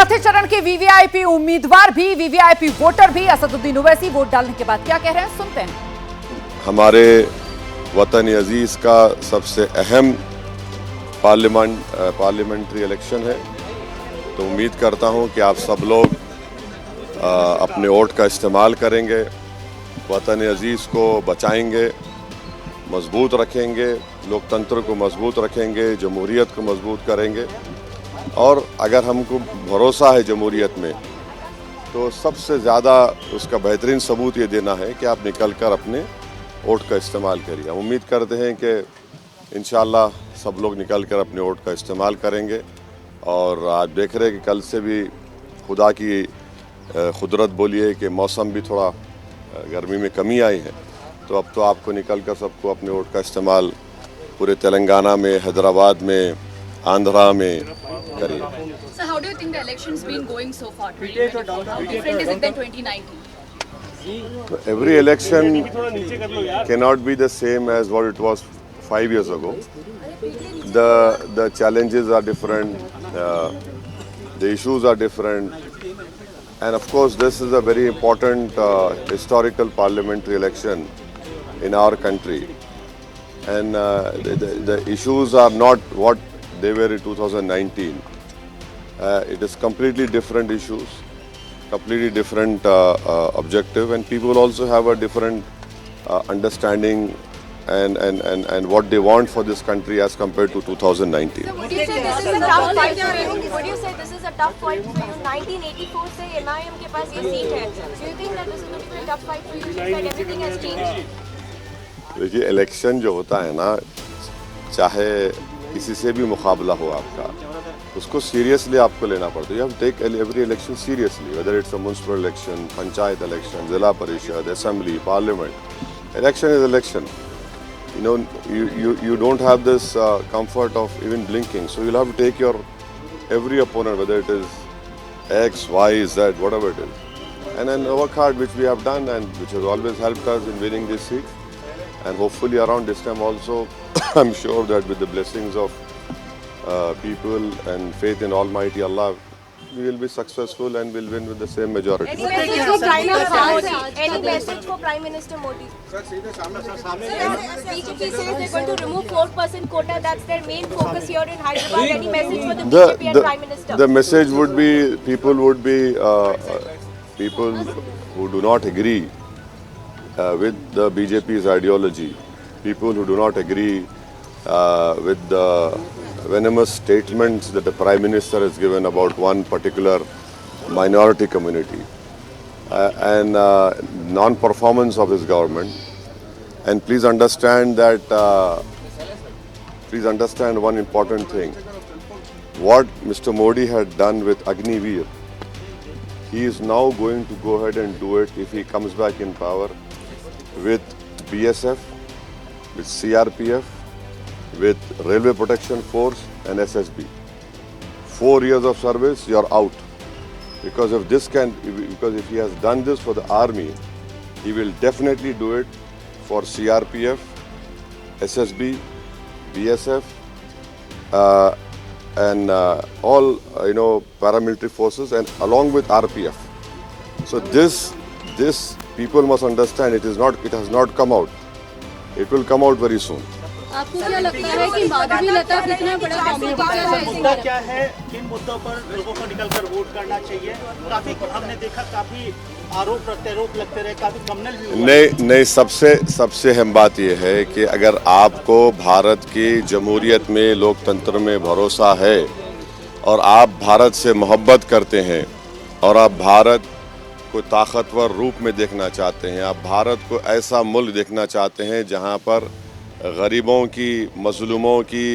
चौथे चरण के वीवीआईपी उम्मीदवार भी, वीवीआईपी वोटर भी असदुद्दीन ओवैसी वोट डालने के बाद क्या कह रहे हैं, सुनते हैं। हमारे वतन अजीज का सबसे अहम पार्लियामेंट्री इलेक्शन है, तो उम्मीद करता हूं कि आप सब लोग अपने वोट का इस्तेमाल करेंगे, वतन अजीज को बचाएंगे, मजबूत रखेंगे, लोकतंत्र को मजबूत रखेंगे, जमहूरियत को मजबूत करेंगे। और अगर हमको भरोसा है जमहूरियत में, तो सबसे ज़्यादा उसका बेहतरीन सबूत ये देना है कि आप निकल कर अपने वोट का इस्तेमाल करिए। हम उम्मीद करते हैं कि इंशाअल्लाह सब लोग निकल कर अपने वोट का इस्तेमाल करेंगे। और आज देख रहे हैं कि कल से भी खुदा की कुदरत बोलिए कि मौसम भी थोड़ा गर्मी में कमी आई है, तो अब तो आपको निकल कर सबको अपने वोट का इस्तेमाल पूरे तेलंगाना में, हैदराबाद में, आंध्रा में करिए। So how do you think the election's been going so far? How different is it than 2019? Every election cannot be the same as what it was 5 years ago. The challenges are different, the issues are different, and of course this is a very important historical parliamentary election in our country. And the issues are not what they were in 2019. It is completely different issues, completely different objective, and people also have a different understanding and what they want for this country as compared to 2019. So would you say this is a tough fight for you? Would you say this is a tough fight for you? 1984 से NIM के पास ये seat है. Do you think that this is going to be a tough fight for you? That everything has changed? देखिए, election जो होता है ना, चाहे किसी से भी मुकाबला हो आपका, उसको सीरियसली आपको लेना पड़ता है। You have to take every election seriously, whether it's a municipal election, panchayat election, zila parishad, assembly, parliament. Election is election. You don't have this comfort of even blinking, so you'll have to take your every opponent, whether it is X, Y, Z, whatever it is, and then work hard, which we have done and which has always helped us in winning this seat. And hopefully around this time also, I'm sure that with the blessings of people and faith in Almighty Allah, we will be successful and will win with the same majority. Any message for Prime Minister? Any message for Prime Minister Modi? BJP says they're going to remove 4% quota. That's their main focus here in Hyderabad. Any message for the BJP and Prime Minister? The message would be, people would be people who do not agree with the BJP's ideology, people who do not agree with the venomous statements that the Prime Minister has given about one particular minority community and non-performance of his government. And please understand that, please understand one important thing. What Mr. Modi had done with Agniveer, he is now going to go ahead and do it if he comes back in power with BSF, with CRPF, with Railway Protection Force and SSB. 4 years of service, you're out. Because if he has done this for the army, he will definitely do it for CRPF, SSB, BSF, and all paramilitary forces, and along with RPF. So this people must understand, it has not come out. It will come out very soon. आपको क्या लगता है कि माधवी लता कितना बड़ा competitor है? मुद्दा क्या है, किन मुद्दों पर लोगों को निकलकर वोट करना चाहिए? काफी हमने देखा, काफी आरोप प्रत्यारोप लगते रहे, काफी कम्युनल भी। नहीं, सबसे अहम बात यह है कि अगर आपको भारत की जमहूरियत में, लोकतंत्र में भरोसा है और आप भारत से मोहब्बत करते हैं और आप भारत को ताकतवर रूप में देखना चाहते हैं, आप भारत को ऐसा मुल्क देखना चाहते हैं जहां पर गरीबों की, मजलूमों की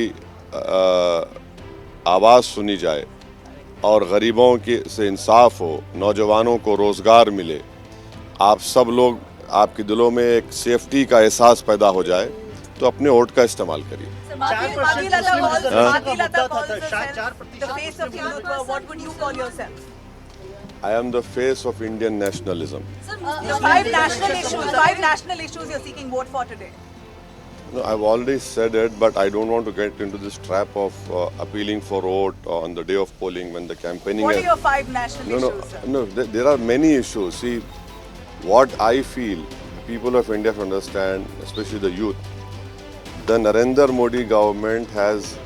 आवाज़ सुनी जाए और गरीबों के से इंसाफ हो, नौजवानों को रोज़गार मिले, आप सब लोग, आपके दिलों में एक सेफ्टी का एहसास पैदा हो जाए, तो अपने वोट का इस्तेमाल करिए। I am the face of Indian nationalism. Five national issues you're seeking vote for today. No, I've already said it, but I don't want to get into this trap of appealing for vote on the day of polling when the campaigning. What are your 5 national issues, sir? No. There are many issues. See, what I feel people of India have to understand, especially the youth, the Narendra Modi government has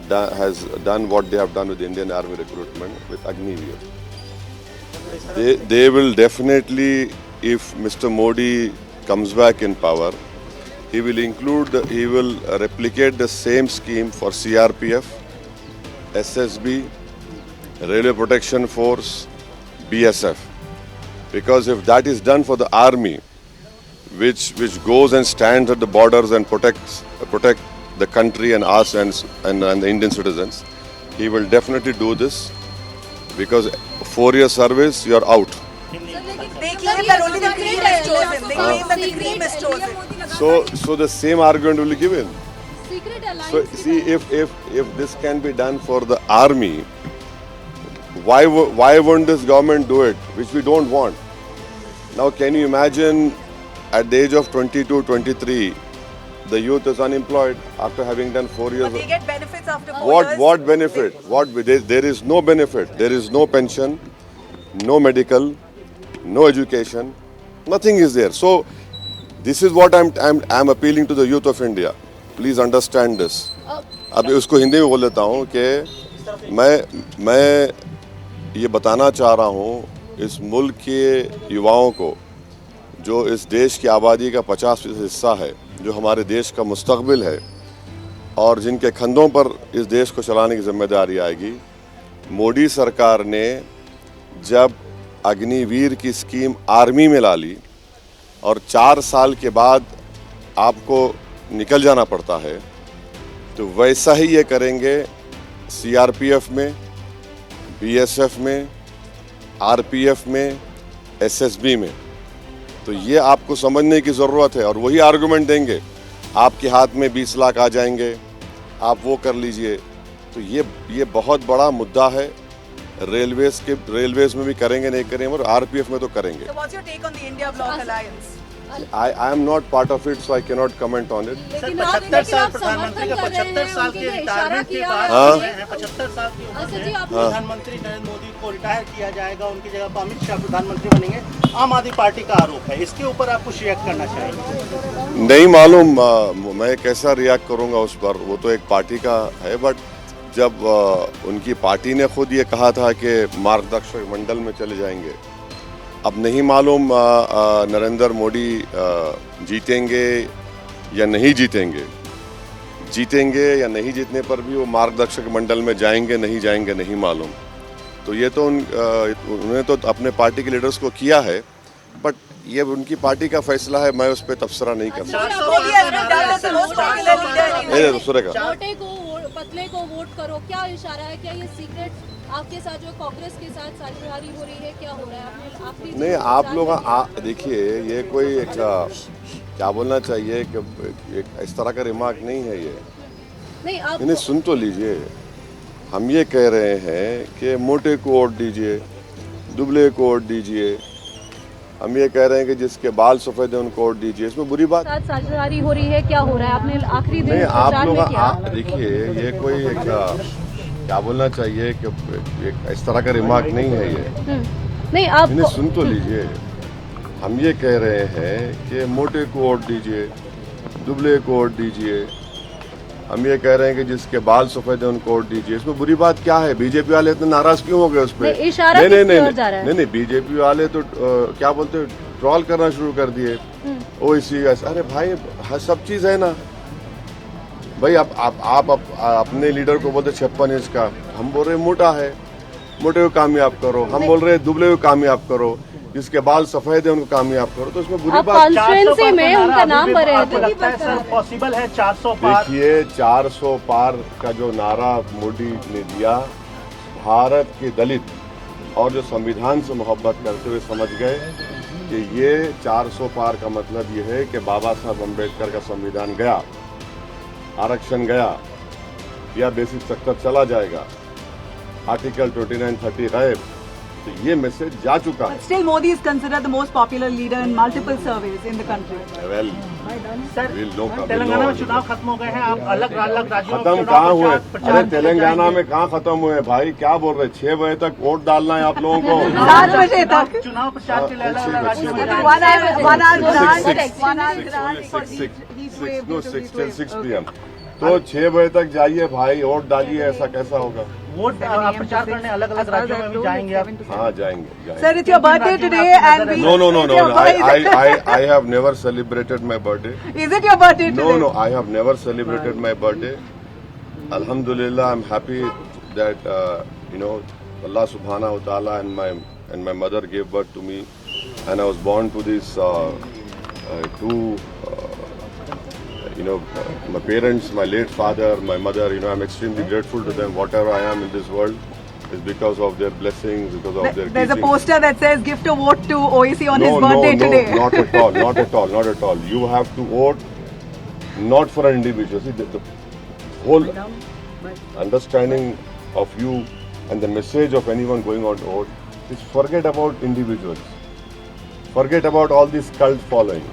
done what they have done with the Indian Army recruitment with Agniveer. They will definitely, if Mr. Modi comes back in power, he will replicate the same scheme for CRPF, SSB, Railway Protection Force, BSF. Because if that is done for the army, which goes and stands at the borders and protect the country and us and the Indian citizens, he will definitely do this. Because 4-year service, you are out. They claim that only the cream is chosen. They claim that the cream is chosen. So the same argument will be given. Secret alliance. So see, if this can be done for the army, why won't this government do it, which we don't want? Now, can you imagine at the age of 22, 23, the youth is unemployed after having done 4 years? But they get benefits after 4 years. What benefit? There is no benefit. There is no pension, no medical, no education. Nothing is there. So this is what I'm appealing to the youth of India. Please understand this. अब उसको हिंदी में बोल देता हूँ कि मैं ये बताना चाह रहा हूँ इस मुल्क के युवाओं को, जो इस देश की आबादी का 50% हिस्सा है, जो हमारे देश का मुस्तकबिल है और जिनके कंधों पर इस देश को चलाने की जिम्मेदारी आएगी। मोदी सरकार ने जब अग्निवीर की स्कीम आर्मी में ला ली और 4 साल के बाद आपको निकल जाना पड़ता है, तो वैसा ही ये करेंगे सीआरपीएफ में, बीएसएफ में, आरपीएफ में, एसएसबी में। तो ये आपको समझने की ज़रूरत है और वही आर्गुमेंट देंगे, आपके हाथ में 20 लाख आ जाएंगे, आप वो कर लीजिए। तो ये बहुत बड़ा मुद्दा है। रेलवेज में भी करेंगे, नहीं करेंगे, और आरपीएफ में तो करेंगे। So what's your take on the India Bloc Alliance? I am not part of it, so I cannot comment on it. Sir 75 साल प्रधानमंत्री का 75 साल के रिटायरमेंट के बाद 75 साल की उम्र में प्रधानमंत्री नरेंद्र मोदी को रिटायर किया जाएगा, उनकी जगह पर अमित शाह प्रधानमंत्री बनेंगे, आम आदमी पार्टी का आरोप है। इसके ऊपर आप कुछ रिएक्ट करना चाहेंगे? नहीं मालूम मैं कैसा रिएक्ट करूंगा उस पर, वो तो एक पार्टी का है। बट जब उनकी पार्टी ने खुद ये कहा था कि मार्गदर्शक मंडल में चले जाएंगे, अब नहीं मालूम नरेंद्र मोदी जीतेंगे या नहीं जीतेंगे। जीतेंगे या नहीं जीतने पर भी वो मार्गदर्शक मंडल में जाएंगे नहीं जाएंगे नहीं मालूम। तो ये तो उन्होंने तो अपने पार्टी के लीडर्स को किया है, बट ये उनकी पार्टी का फैसला है, मैं उस पर तबसरा नहीं कर सकता। पतले को वोट करो, क्या इशारा है? क्या ये सीक्रेट आपके साथ जो कांग्रेस के साथ साझेदारी हो रही है, क्या हो रहा है? आपने नहीं, आप लोग देखिए, ये कोई क्या बोलना चाहिए कि इस तरह का रिमार्क नहीं है ये। नहीं, आप इन्हें सुन तो लीजिए। हम ये कह रहे हैं कि मोटे को वोट दीजिए, दुबले को वोट दीजिए। हम ये कह रहे हैं कि जिसके बाल सफेद है उनको वोट दीजिए। इसमें बुरी बात साथ साझेदारी हो रही है, क्या हो रहा है? आपने आखिरी दिन नहीं, आप प्रचार लोग में किया। देखिए, ये कोई क्या बोलना चाहिए कि इस तरह का रिमार्क नहीं है ये। नहीं, आप इन्हें सुन तो लीजिए। हम ये कह रहे हैं कि मोटे को वोट दीजिए, दुबले को वोट दीजिए। हम ये कह रहे हैं कि जिसके बाल सफेद है उनको वोट दीजिए। इसमें बुरी बात क्या है? बीजेपी वाले इतने नाराज क्यों हो गए उस पर? नहीं, बीजेपी वाले तो क्या बोलते, ट्रोल करना शुरू कर दिए। ओ इसी, अरे भाई सब चीज है ना भाई। आप अपने लीडर को बोलते 56 इंच का, हम बोल रहे मोटा है, मोटे को कामयाब करो। हम बोल रहे दुबले को कामयाब करो, जिसके बाल सफेद है उनको कामयाब करो। तो इसमें बुरी बात कॉन्स्टिट्यूएंसी में उनका नाम पर लगता है सर पॉसिबल है 400 पार? देखिए, 400 पार का जो नारा मोदी ने दिया, भारत के दलित और जो संविधान से मोहब्बत करते हुए समझ गए कि ये 400 पार का मतलब ये है कि बाबा साहब अम्बेडकर का संविधान गया, आरक्षण गया, या बेसिक स्ट्रक्चर चला जाएगा, आर्टिकल 29, 30 गायब, तो ये मैसेज जा चुका है। Still, Modi is considered the most popular leader in multiple surveys in the country. Well, Telangana में चुनाव खत्म हो गए हैं, आप अलग अलग राज्यों में खत्म कहाँ हुए? अरे तेलंगाना में कहाँ खत्म हुए भाई, क्या बोल रहे? 6 बजे तक वोट डालना है आप लोगों को। 7 बजे तक चुनाव प्रचार के लिए अलग अलग राज्यों में 6 PM। तो 6 बजे तक जाइए भाई, वोट डालिए, ऐसा कैसा होगा? वोट आप प्रचार करने अलग अलग राज्यों में भी जाएंगे आप? हाँ जाएंगे। Sir, it's your birthday today and we... No. I have never celebrated my birthday. Is it your birthday today? No. I have never celebrated my birthday. Alhamdulillah, I'm happy that Allah Subhanahu wa Taala and my mother gave birth to me, and I was born to these two. My parents, my late father, my mother. I'm extremely grateful to them. Whatever I am in this world is because of their blessings, because of their There's teachings. a poster that says "Gift a vote to OIC on his birthday today." No, not at all. You have to vote not for an individual. See, the whole understanding of you and the message of anyone going on to vote is forget about individuals. Forget about all this cult following.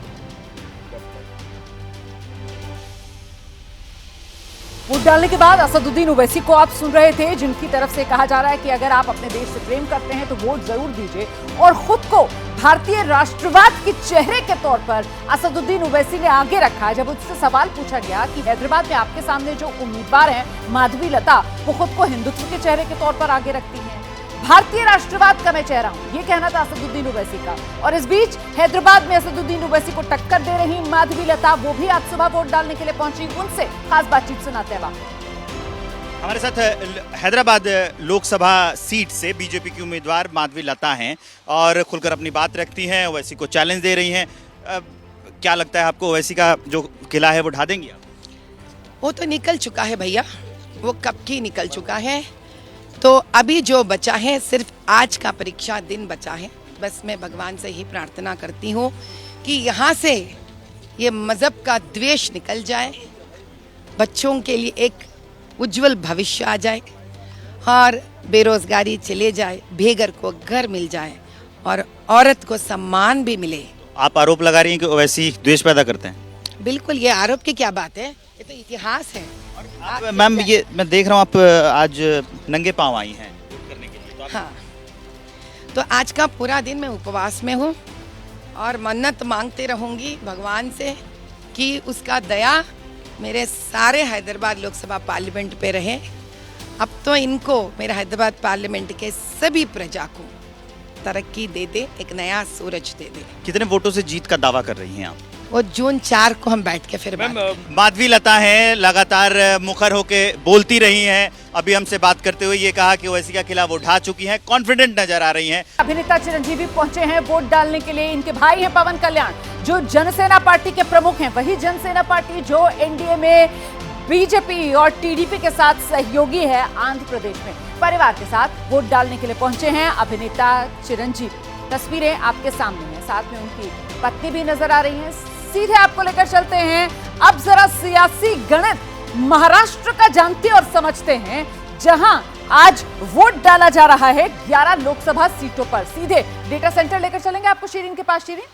Vote डालने के बाद असदुद्दीन ओवैसी को आप सुन रहे थे, जिनकी तरफ से कहा जा रहा है कि अगर आप अपने देश से प्रेम करते हैं तो वोट जरूर दीजिए, और खुद को भारतीय राष्ट्रवाद के चेहरे के तौर पर असदुद्दीन ओवैसी ने आगे रखा। जब उससे सवाल पूछा गया कि हैदराबाद में आपके सामने जो उम्मीदवार हैं माधवी लता, वो खुद को हिंदुत्व के चेहरे के तौर पर आगे रखती हैं, भारतीय राष्ट्रवाद का मैं चेहरा हूं, ये कहना था असदुद्दीन ओवैसी का। और इस बीच हैदराबाद में असदुद्दीन ओवैसी को टक्कर दे रही माधवी लता, वो भी आज सुबह वोट डालने के लिए पहुंची, उनसे खास बातचीत सुनाते हैं। हमारे साथ हैदराबाद लोकसभा सीट से बीजेपी की उम्मीदवार माधवी लता हैं और खुलकर अपनी बात रखती हैं, ओवैसी को चैलेंज दे रही हैं। क्या लगता है आपको, ओवैसी का जो किला है वो ढा देंगी आप? वो तो निकल चुका है भैया, वो कब की निकल चुका है। तो अभी जो बचा है सिर्फ आज का परीक्षा दिन बचा है। बस मैं भगवान से ही प्रार्थना करती हूँ कि यहाँ से ये मज़हब का द्वेष निकल जाए, बच्चों के लिए एक उज्जवल भविष्य आ जाए और बेरोजगारी चले जाए, बेघर को घर मिल जाए और औरत को सम्मान भी मिले। आप आरोप लगा रही हैं कि ओवैसी द्वेष पैदा करते हैं? बिल्कुल, ये आरोप की क्या बात है, ये तो इतिहास है। मैम, ये मैं देख रहा हूँ आप आज नंगे पांव आई हैं वोट करने के लिए, तो हाँ, तो आज का पूरा दिन मैं उपवास में हूँ और मन्नत मांगते रहूँगी भगवान से कि उसका दया मेरे सारे हैदराबाद लोकसभा पार्लियामेंट पे रहे। अब तो इनको, मेरे हैदराबाद पार्लियामेंट के सभी प्रजा को तरक्की दे दे, एक नया सूरज दे दे। कितने वोटों से जीत का दावा कर रही हैं आप? वो जून 4 को हम बैठ के फिर माधवी लता हैं, लगातार मुखर होके बोलती रही हैं। अभी हमसे बात करते हुए ये कहा कि ओवैसी का किला वो ढा चुकी हैं, कॉन्फिडेंट नजर आ रही हैं। अभिनेता चिरंजीवी पहुंचे हैं वोट डालने के लिए। इनके भाई हैं पवन कल्याण, जो जनसेना पार्टी के प्रमुख हैं, वही जनसेना पार्टी जो एनडीए में बीजेपी और टीडीपी के साथ सहयोगी है आंध्र प्रदेश में। परिवार के साथ वोट डालने के लिए पहुंचे हैं अभिनेता चिरंजीवी। तस्वीरें आपके सामने हैं, साथ में उनकी पत्नी भी नजर आ रही हैं। सीधे आपको लेकर चलते हैं, अब जरा सियासी गणित महाराष्ट्र का जानते और समझते हैं, जहां आज वोट डाला जा रहा है 11 लोकसभा सीटों पर। सीधे डेटा सेंटर लेकर चलेंगे आपको शिरीन के पास। शिरीन,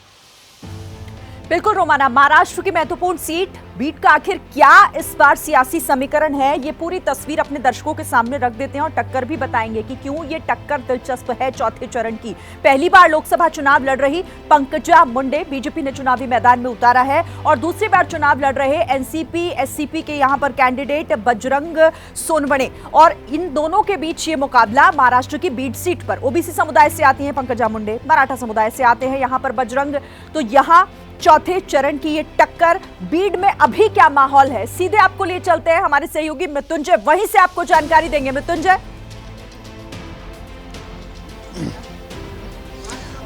बिल्कुल रोमाना, महाराष्ट्र की महत्वपूर्ण सीट बीट का आखिर क्या इस बार सियासी समीकरण है, ये पूरी तस्वीर अपने दर्शकों के सामने रख देते हैं और टक्कर भी बताएंगे कि क्यों ये टक्कर दिलचस्प है। चौथे चरण की पहली बार लोकसभा चुनाव लड़ रही पंकजा मुंडे बीजेपी ने चुनावी मैदान में उतारा है और दूसरी बार चुनाव लड़ रहे एनसीपी एससीपी के यहां पर कैंडिडेट बजरंग सोनवणे, और इन दोनों के बीच ये मुकाबला महाराष्ट्र की बीट सीट पर। ओबीसी समुदाय से आती हैं पंकजा मुंडे, मराठा समुदाय से आते हैं यहां पर बजरंग। तो यहां चौथे चरण की ये टक्कर, बीड में अभी क्या माहौल है, सीधे आपको लिए चलते हैं। हमारे सहयोगी मृत्युंजय वहीं से आपको जानकारी देंगे। मृत्युंजय,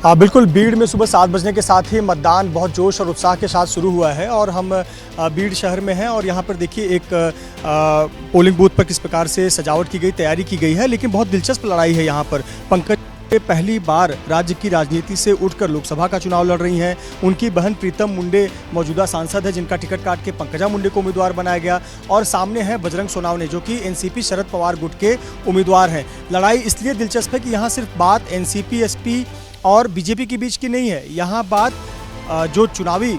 बिल्कुल, बीड में सुबह 7 बजने के साथ ही मतदान बहुत जोश और उत्साह के साथ शुरू हुआ है और हम बीड शहर में हैं और यहाँ पर देखिए एक पोलिंग बूथ पर किस प्रकार से सजावट की गई, तैयारी की गई है। लेकिन बहुत दिलचस्प लड़ाई है यहाँ पर। ये पहली बार राज्य की राजनीति से उठकर लोकसभा का चुनाव लड़ रही हैं। उनकी बहन प्रीतम मुंडे मौजूदा सांसद है, जिनका टिकट काट के पंकजा मुंडे को उम्मीदवार बनाया गया। और सामने है बजरंग सोनावने, जो कि एनसीपी शरद पवार गुट के उम्मीदवार हैं। लड़ाई इसलिए दिलचस्प है कि यहाँ सिर्फ बात एनसीपी, एसपी और बीजेपी के बीच की नहीं है। यहाँ बात जो चुनावी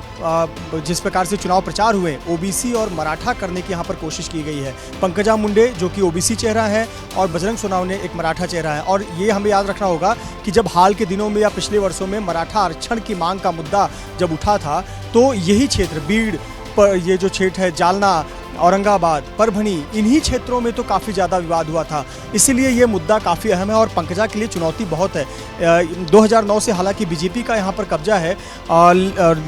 जिस प्रकार से चुनाव प्रचार हुए, ओबीसी और मराठा करने की यहाँ पर कोशिश की गई है। पंकजा मुंडे जो कि ओबीसी चेहरा है और बजरंग सोनावने एक मराठा चेहरा है। और ये हमें याद रखना होगा कि जब हाल के दिनों में या पिछले वर्षों में मराठा आरक्षण की मांग का मुद्दा जब उठा था, तो यही क्षेत्र बीड़ पर, ये जो क्षेत्र है जालना, औरंगाबाद, परभणी, इन्हीं क्षेत्रों में तो काफ़ी ज़्यादा विवाद हुआ था। इसीलिए ये मुद्दा काफ़ी अहम है और पंकजा के लिए चुनौती बहुत है। 2009 से हालांकि बीजेपी का यहाँ पर कब्जा है।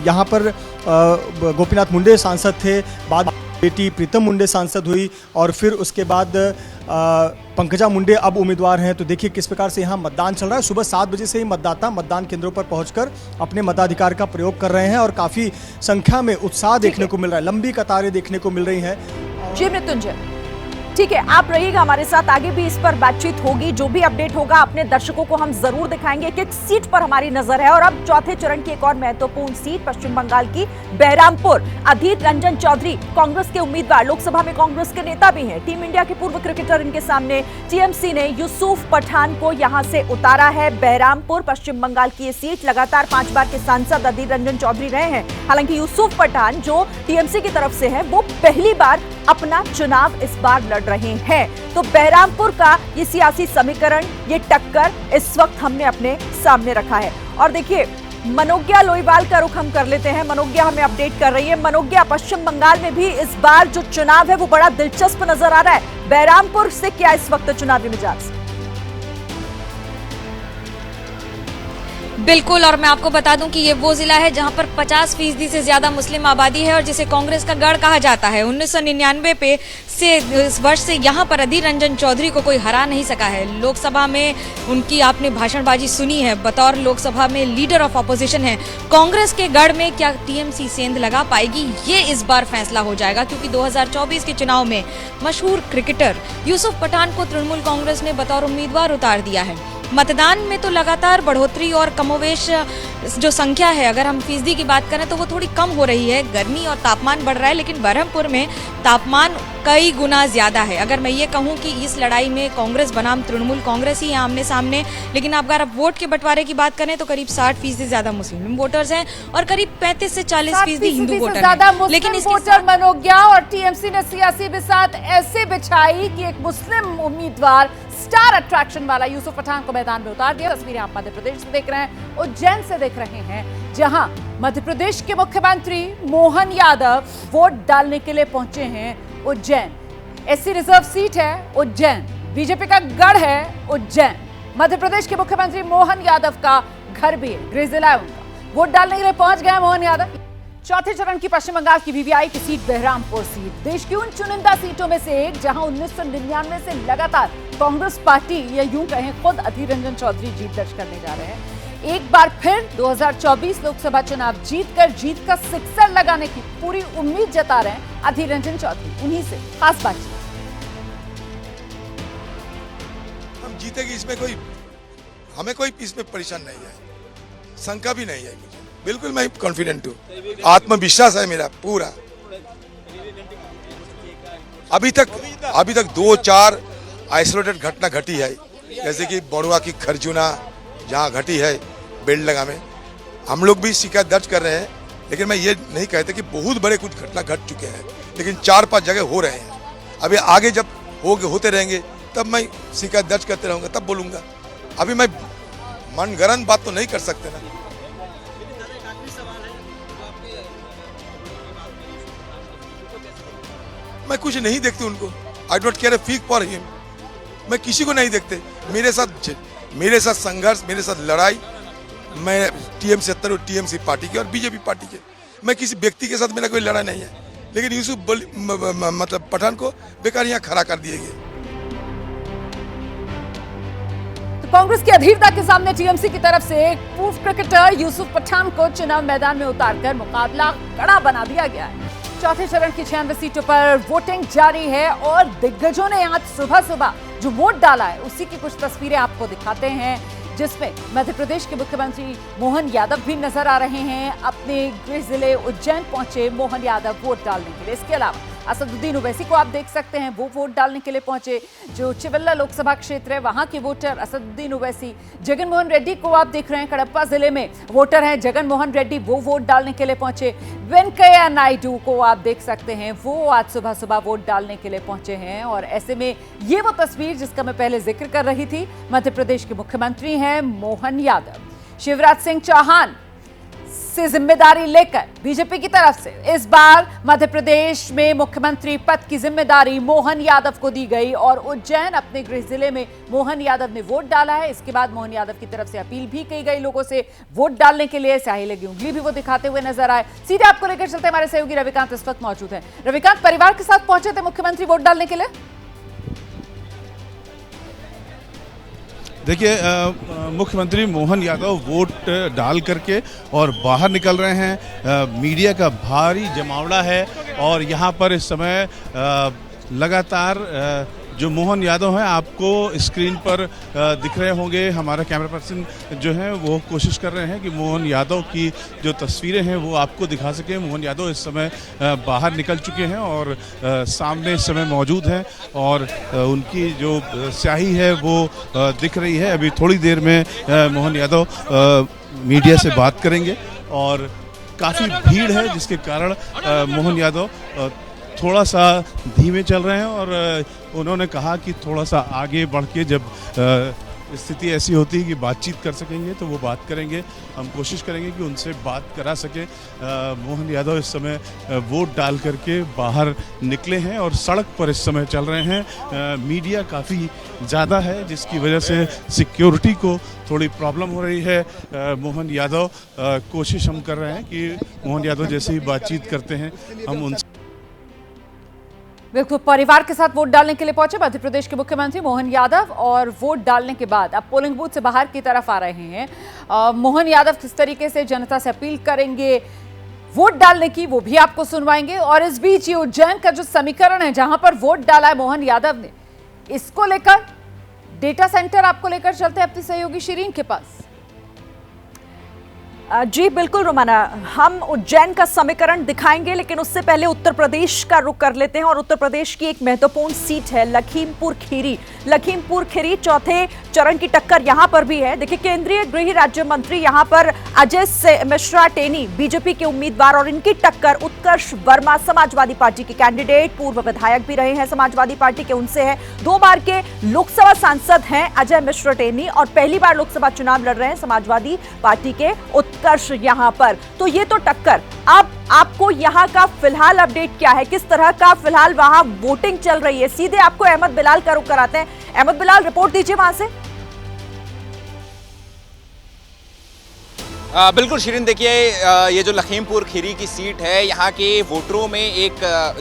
यहाँ पर गोपीनाथ मुंडे सांसद थे, बाद बेटी प्रीतम मुंडे सांसद हुई और फिर उसके बाद पंकजा मुंडे अब उम्मीदवार हैं। तो देखिए किस प्रकार से यहाँ मतदान चल रहा है। सुबह 7 बजे से ही मतदाता मतदान केंद्रों पर पहुंचकर अपने मताधिकार का प्रयोग कर रहे हैं और काफ़ी संख्या में उत्साह देखने को मिल रहा है। लंबी कतारें देखने को मिल रही हैं। जी मृत्युंजय, ठीक है, आप रहिएगा हमारे साथ, आगे भी इस पर बातचीत होगी। जो भी अपडेट होगा अपने दर्शकों को हम जरूर दिखाएंगे। एक सीट पर हमारी नजर है और अब चौथे चरण की एक और महत्वपूर्ण सीट पश्चिम बंगाल की बहरामपुर। अधीर रंजन चौधरी कांग्रेस के उम्मीदवार, लोकसभा में कांग्रेस के नेता भी हैं। टीम इंडिया के पूर्व क्रिकेटर इनके सामने। टीएमसी ने यूसुफ पठान को यहां से उतारा है। बहरामपुर पश्चिम बंगाल की ये सीट, लगातार 5 बार के सांसद अधीर रंजन चौधरी रहे हैं। हालांकि यूसुफ पठान जो टीएमसी की तरफ से है, वो पहली बार अपना चुनाव इस बार लड़ रहे हैं। तो बहरामपुर का ये सियासी समीकरण, ये टक्कर इस वक्त हमने अपने सामने रखा है। और देखिए मनोज्ञा लोईवाल का रुख हम कर लेते हैं। मनोज्ञा हमें अपडेट कर रही है। मनोज्ञा, पश्चिम बंगाल में भी इस बार जो चुनाव है वो बड़ा दिलचस्प नजर आ रहा है। बहरामपुर से क्या इस वक्त चुनावी मिजाज? बिल्कुल, और मैं आपको बता दूं कि ये वो जिला है जहां पर 50% से ज्यादा मुस्लिम आबादी है और जिसे कांग्रेस का गढ़ कहा जाता है। 1999 पे से इस वर्ष से यहां पर अधीर रंजन चौधरी को कोई हरा नहीं सका है। लोकसभा में उनकी आपने भाषणबाजी सुनी है, बतौर लोकसभा में लीडर ऑफ ऑपोजिशन है। कांग्रेस के गढ़ में क्या टीएमसी सेंध लगा पाएगी, ये इस बार फैसला हो जाएगा, क्योंकि 2024 के चुनाव में मशहूर क्रिकेटर यूसुफ पठान को तृणमूल कांग्रेस ने बतौर उम्मीदवार उतार दिया है। मतदान में तो लगातार बढ़ोतरी और कमोवेश जो संख्या है, अगर हम फीसदी की बात करें तो वो थोड़ी कम हो रही है। गर्मी और तापमान बढ़ रहा है, लेकिन बरहमपुर में तापमान कई गुना ज्यादा है। अगर मैं ये कहूँ कि इस लड़ाई में कांग्रेस बनाम तृणमूल कांग्रेस ही है आमने सामने, लेकिन अगर आप वोट के बंटवारे की बात करें तो करीब 60% से ज्यादा मुस्लिम वोटर्स हैं और करीब 35 से 40% हिंदू वोटर हैं। लेकिन इस वोटर मनोज्ञा और टीएमसी ने सियासी बिसात ऐसे बिछाई कि एक मुस्लिम उम्मीदवार, स्टार अट्रैक्शन वाला यूसुफ पठान को मैदान में उतार दिया। तस्वीरें आप मध्य प्रदेश से देख रहे हैं, उज्जैन से देख रहे हैं, जहां मध्य प्रदेश के मुख्यमंत्री मोहन यादव वोट डालने के लिए पहुंचे हैं उज्जैन। एससी रिजर्व सीट है उज्जैन, बीजेपी का गढ़ है उज्जैन। मध्य प्रदेश के मुख्यमंत्री मोहन यादव का घर भी है, गृह जिला है उनका। वोट डालने के लिए पहुंच गए मोहन यादव। चौथे चरण की पश्चिम बंगाल की वीवीआई की सीट बहरामपुर सीट, देश की उन चुनिंदा सीटों में से एक जहां 1999 से लगातार कांग्रेस पार्टी, या यूं कहें खुद अधीर रंजन चौधरी जीत दर्ज करने जा रहे हैं। एक बार फिर 2024 लोकसभा चुनाव जीत का सिक्सर लगाने की पूरी उम्मीद जता रहे हैं अधीर रंजन चौधरी। उन्हीं से खास बातचीत। हम जीतेगी, इसमें हमें कोई इसमें परेशान नहीं है, शंका भी नहीं है। मुझे बिल्कुल मैं कॉन्फिडेंट हूँ, आत्मविश्वास है मेरा पूरा। अभी तक 2-4 आइसोलेटेड घटना घटी है, जैसे कि बड़ुआ की खरजुना जहाँ घटी है बेलडंगा में। हम लोग भी शिकायत दर्ज कर रहे हैं, लेकिन मैं ये नहीं कहते कि बहुत बड़े कुछ घटना घट चुके हैं, लेकिन 4-5 जगह हो रहे हैं। अभी आगे जब होते रहेंगे तब मैं शिकायत दर्ज करते रहूँगा, तब बोलूँगा। अभी मैं मनगढ़ंत बात तो नहीं कर सकते ना। मैं कुछ नहीं देखती उनको, I don't care a fig for him. मैं किसी को नहीं देखते। मेरे साथ संघर्ष, मेरे साथ लड़ाई, मैं टीएम-70 और टीएमसी पार्टी के और बीजेपी पार्टी के, मैं किसी व्यक्ति के साथ मेरा कोई लड़ाई नहीं है। लेकिन यूसुफ मतलब पठान को बेकार यहाँ खड़ा कर दिए गए। तो कांग्रेस की अधीरता के सामने टीएमसी की तरफ से एक पूर्व क्रिकेटर यूसुफ पठान को चुनाव मैदान में उतारकर मुकाबला कड़ा बना दिया गया है। चौथे चरण की 96 सीटों पर वोटिंग जारी है और दिग्गजों ने आज सुबह जो वोट डाला है उसी की कुछ तस्वीरें आपको दिखाते हैं, जिसमें मध्य प्रदेश के मुख्यमंत्री मोहन यादव भी नजर आ रहे हैं। अपने गृह जिले उज्जैन पहुंचे मोहन यादव वोट डालने के लिए। इसके अलावा असदुद्दीन ओवैसी को आप देख सकते हैं, वो वोट डालने के लिए पहुंचे। जो चिवल्ला लोकसभा क्षेत्र है वहां के वोटर असदुद्दीन ओवैसी। जगनमोहन रेड्डी को आप देख रहे हैं, कड़प्पा जिले में वोटर हैं जगनमोहन रेड्डी, वो वोट डालने के लिए पहुंचे। वेंकैया नायडू को आप देख सकते हैं, वो आज सुबह सुबह वोट डालने के लिए पहुंचे हैं। और ऐसे में ये वो तस्वीर जिसका मैं पहले जिक्र कर रही थी, मध्य प्रदेश के मुख्यमंत्री हैं मोहन यादव। शिवराज सिंह चौहान से जिम्मेदारी लेकर बीजेपी की तरफ से इस बार मध्य प्रदेश में मुख्यमंत्री पद की जिम्मेदारी मोहन यादव को दी गई और उज्जैन अपने गृह जिले में मोहन यादव ने वोट डाला है। इसके बाद मोहन यादव की तरफ से अपील भी की गई लोगों से वोट डालने के लिए। स्याही लगी उंगली भी वो दिखाते हुए नजर आए। सीधे आपको लेकर चलते हमारे सहयोगी रविकांत इस वक्त मौजूद है। रविकांत, परिवार के साथ पहुंचे थे मुख्यमंत्री वोट डालने के लिए? देखिए, मुख्यमंत्री मोहन यादव वोट डाल करके और बाहर निकल रहे हैं। मीडिया का भारी जमावड़ा है और यहाँ पर इस समय लगातार जो मोहन यादव हैं आपको स्क्रीन पर दिख रहे होंगे। हमारा कैमरा पर्सन जो है वो कोशिश कर रहे हैं कि मोहन यादव की जो तस्वीरें हैं वो आपको दिखा सकें। मोहन यादव इस समय बाहर निकल चुके हैं और सामने इस समय मौजूद हैं और उनकी जो स्याही है वो दिख रही है। अभी थोड़ी देर में मोहन यादव मीडिया से बात करेंगे और काफ़ी भीड़ है जिसके कारण मोहन यादव थोड़ा सा धीमे चल रहे हैं और उन्होंने कहा कि थोड़ा सा आगे बढ़ के जब स्थिति ऐसी होती है कि बातचीत कर सकेंगे तो वो बात करेंगे। हम कोशिश करेंगे कि उनसे बात करा सकें। मोहन यादव इस समय वोट डाल करके बाहर निकले हैं और सड़क पर इस समय चल रहे हैं। मीडिया काफ़ी ज़्यादा है जिसकी वजह से सिक्योरिटी को थोड़ी प्रॉब्लम हो रही है। मोहन यादव कोशिश हम कर रहे हैं कि मोहन यादव जैसे ही बातचीत करते हैं हम उनसे बिल्कुल परिवार के साथ वोट डालने के लिए पहुंचे मध्य प्रदेश के मुख्यमंत्री मोहन यादव और वोट डालने के बाद अब पोलिंग बूथ से बाहर की तरफ आ रहे हैं। मोहन यादव किस तरीके से जनता से अपील करेंगे वोट डालने की वो भी आपको सुनवाएंगे। और इस बीच ये उज्जैन का जो समीकरण है जहां पर वोट डाला है मोहन यादव ने, इसको लेकर डेटा सेंटर आपको लेकर चलते हैं अपनी सहयोगी शिरीन के पास। जी बिल्कुल रोमाना, हम उज्जैन का समीकरण दिखाएंगे लेकिन उससे पहले उत्तर प्रदेश का रुख कर लेते हैं और उत्तर प्रदेश की एक महत्वपूर्ण सीट है लखीमपुर खीरी। लखीमपुर खीरी चौथे चरण की टक्कर यहां पर भी है। देखिए, केंद्रीय गृह राज्य मंत्री यहां पर अजय मिश्रा टेनी बीजेपी के उम्मीदवार और इनकी टक्कर उत्कर्ष वर्मा समाजवादी पार्टी के कैंडिडेट, पूर्व विधायक भी रहे हैं समाजवादी पार्टी के, उनसे है। 2 बार के लोकसभा सांसद हैं अजय मिश्रा टेनी और पहली बार लोकसभा चुनाव लड़ रहे हैं समाजवादी पार्टी के उत्कर्ष यहां पर। तो ये तो टक्कर। अब आपको यहां का फिलहाल अपडेट क्या है, किस तरह का फिलहाल वहां वोटिंग चल रही है? सीधे आपको अहमद बिलाल का रुख कराते हैं। अहमद बिलाल, रिपोर्ट दीजिए वहां से। बिल्कुल शिरीन, देखिए ये जो लखीमपुर खीरी की सीट है यहाँ के वोटरों में एक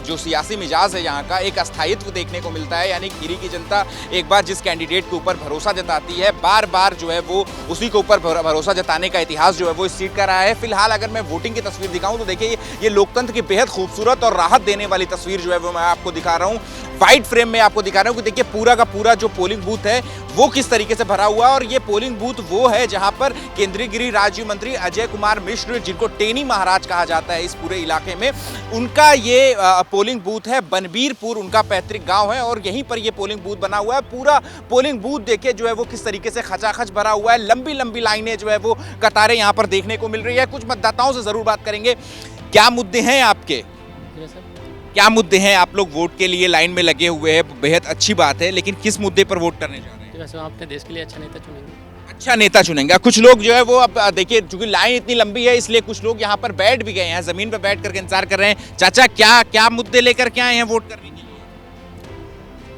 जो सियासी मिजाज है यहाँ का एक अस्थायित्व देखने को मिलता है। यानी खीरी की जनता एक बार जिस कैंडिडेट के ऊपर भरोसा जताती है बार बार जो है वो उसी के ऊपर भरोसा जताने का इतिहास जो है वो इस सीट का रहा है। फिलहाल अगर मैं वोटिंग की तस्वीर दिखाऊं तो देखिए ये लोकतंत्र की बेहद खूबसूरत और राहत देने वाली तस्वीर जो है वो मैं आपको दिखा रहा हूँ। वाइड फ्रेम में आपको दिखा रहा हूँ कि देखिए पूरा का पूरा जो पोलिंग बूथ है वो किस तरीके से भरा हुआ है। और ये पोलिंग बूथ वो है जहां पर केंद्रीय गृह राज्य मंत्री अजय कुमार मिश्र, जिनको टेनी महाराज कहा जाता है इस पूरे इलाके में, उनका ये पोलिंग बूथ है। बनबीरपुर उनका पैतृक गांव है और यहीं पर ये पोलिंग बूथ बना हुआ है। पूरा पोलिंग बूथ देखिए जो है वो किस तरीके से खचाखच भरा हुआ है। लंबी लंबी लाइनें जो है वो कतारें यहाँ पर देखने को मिल रही है। कुछ मतदाताओं से जरूर बात करेंगे। क्या मुद्दे हैं आपके, क्या मुद्दे हैं? आप लोग वोट के लिए लाइन में लगे हुए हैं, बेहद अच्छी बात है, लेकिन किस मुद्दे पर वोट करने जा रहे हैं? वैसे हम अपने देश के लिए अच्छा नेता चुनेंगे। अच्छा नेता चुनेंगे। कुछ लोग जो है वो अब देखिए चूंकि लाइन इतनी लंबी है इसलिए कुछ लोग यहाँ पर बैठ भी गए हैं, जमीन पर बैठ करके इंतजार कर रहे हैं। चाचा, क्या क्या मुद्दे लेकर के आए हैं वोट करने के लिए?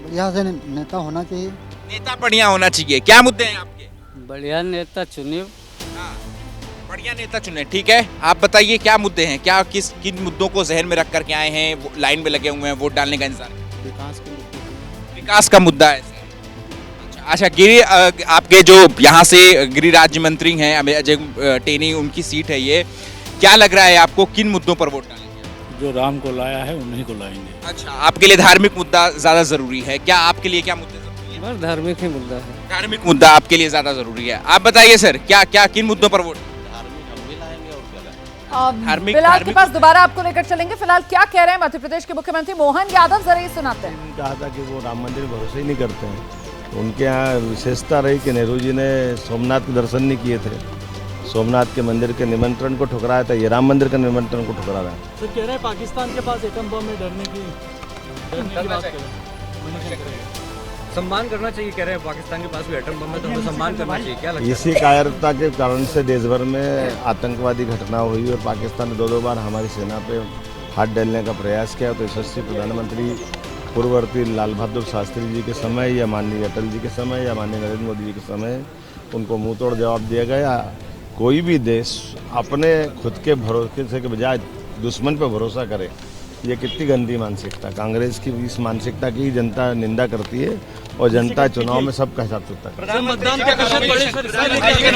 बढ़िया से नेता होना चाहिए। नेता बढ़िया होना चाहिए। क्या मुद्दे हैं आपके? बढ़िया नेता चुनिए। बढ़िया नेता चुने, ठीक है। आप बताइए क्या मुद्दे हैं, क्या किन मुद्दों को जहन में रख करके आए हैं, लाइन में लगे हुए हैं, वोट डालने का इंतजार? विकास का मुद्दा है। अच्छा, गिरी आपके जो यहाँ से गृह राज्य मंत्री हैं अजय टेनी, उनकी सीट है ये, क्या लग रहा है आपको किन मुद्दों पर वोट डालेंगे? जो राम को लाया है उन्हीं को लाएंगे। अच्छा, आपके लिए धार्मिक मुद्दा ज्यादा जरूरी है। क्या आपके लिए क्या मुद्दे? बस धार्मिक ही मुद्दा है। धार्मिक मुद्दा आपके लिए ज्यादा जरूरी है। आप बताइए सर, क्या क्या किन मुद्दों पर वोट? फिलहाल के पास दोबारा आपको लेकर चलेंगे। फिलहाल क्या कह रहे हैं मध्य प्रदेश के मुख्यमंत्री मोहन यादव, जरा ये सुनाते हैं। कहा था कि वो राम मंदिर में भरोसा ही नहीं करते हैं। उनके यहाँ विशेषता रही कि नेहरू जी ने सोमनाथ के दर्शन नहीं किए थे, सोमनाथ के मंदिर के निमंत्रण को ठुकराया था, ये राम मंदिर के निमंत्रण को ठुकरा रहा है। तो कह रहे हैं पाकिस्तान के पास एटम बम में डरने की बात कर रहे हैं। सम्मान करना चाहिए, कह रहे हैं पाकिस्तान के पास भी एटम बम है तो हमें सम्मान करना चाहिए, क्या लगता है? इसी कायरता के कारण से देश भर में आतंकवादी घटना हुई और पाकिस्तान ने दो बार हमारी सेना पे हाथ डालने का प्रयास किया। तो यशस्वी प्रधानमंत्री पूर्ववर्ती लाल बहादुर शास्त्री जी के समय या माननीय अटल जी के समय या माननीय नरेंद्र मोदी जी के समय उनको मुंह तोड़ जवाब दिया गया। कोई भी देश अपने खुद के भरोसे के बजाय दुश्मन पर भरोसा करे, ये कितनी गंदी मानसिकता। कांग्रेस की इस मानसिकता की जनता निंदा करती है और जनता चुनाव में सबका हिसाब चुकता है।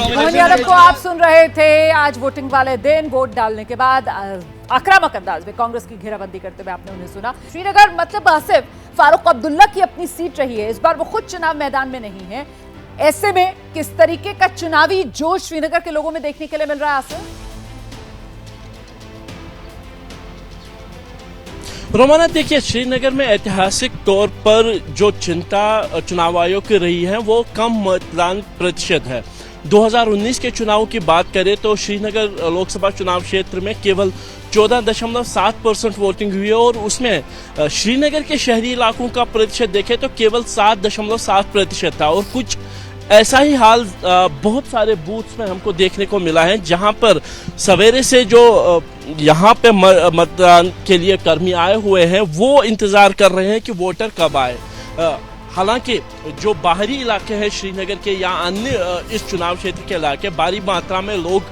मोहन यादव को आप सुन रहे थे। आज वोटिंग वाले दिन वोट डालने के बाद आक्रामक अंदाज में कांग्रेस की घेराबंदी करते हुए आपने उन्हें सुना। श्रीनगर मतलब आसिफ फारूक अब्दुल्ला की अपनी सीट रही है, इस बार वो खुद चुनाव मैदान में नहीं है। ऐसे में किस तरीके का चुनावी जोश श्रीनगर के लोगों में देखने के लिए मिल रहा है आसिफ? रोमाना देखिए, श्रीनगर में ऐतिहासिक तौर पर जो चिंता चुनाव आयोग की रही है वो कम मतदान प्रतिशत है। 2019 के चुनाव की बात करें तो श्रीनगर लोकसभा चुनाव क्षेत्र में केवल 14.7% वोटिंग हुई है और उसमें श्रीनगर के शहरी इलाकों का प्रतिशत देखें तो केवल 7.7% था। और कुछ ऐसा ही हाल बहुत सारे बूथ्स में हमको देखने को मिला है, जहां पर सवेरे से जो यहाँ पे मतदान के लिए कर्मी आए हुए हैं वो इंतजार कर रहे हैं कि वोटर कब आए। हालांकि जो बाहरी इलाके हैं श्रीनगर के या अन्य इस चुनाव क्षेत्र के इलाके, भारी मात्रा में लोग